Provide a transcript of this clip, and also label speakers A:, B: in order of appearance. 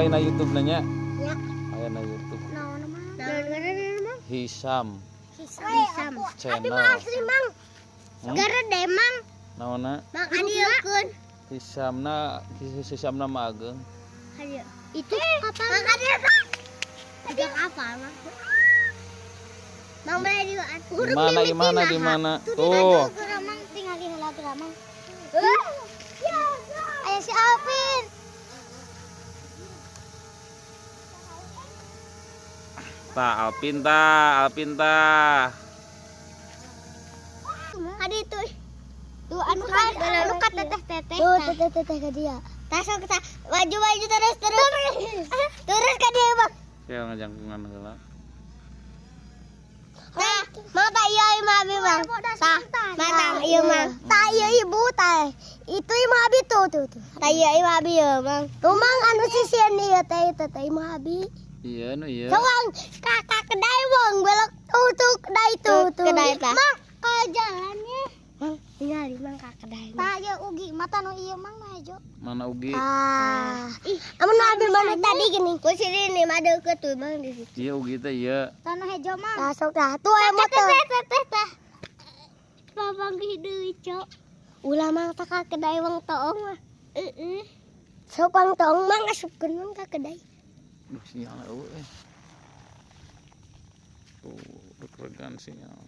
A: na YouTube nanya.
B: Ya.
A: Aya na YouTube.
B: Hisam.
A: Hisam channel.
B: Asli mang. Gara demang.
A: Naonna?
B: Mang adiekeun.
A: Hisamna mah ageung.
B: Itu kapal. Mang adiekeun. Tidak kapal mang. Mang bade di
A: Mana di mana? Tuh.
B: Mang tinggal di heula mang. Aya si Alvin.
A: Alpin tah.
B: Adi tuh. Tuh anu ka teteh. Tuh teteh ka dia. Tasok kita maju terus. Terus ka dia, Bang.
A: Ya ngajangkungan heula.
B: Nah, mata iya mah abi, Bang. Tah, mata iya mah. Tah iya ibu tah. Itu mah abi tuh. Tah iya mah abi ya, Bang. Tuh Mang anu sisian ieu teh mah abi.
A: Iya nu iya.
B: Sawang kakak kedai Bang, belok tuh kedai tuh. Kedai tah. Mang ka jalannya. Mang tinggal Mang ka kedai. Tah ieu ugi mata nu ieu Mang maju.
A: Mana ugi?
B: Amun abi mana tadi gini. Ku sini nih mah deukeut tuh Mang di situ.
A: Iya ugi teh ieu.
B: Tanah hejo Mang. Tah sok dah. Tuh aya motor. Teh. Babang deui, Cok. Ulah Mang tah ka kedai Wang Toong mah. Sok Wang Toong Mang asupkeun Mang ka kedai.
A: Duh sinyalna eueuh. Tuh, regan sinyal.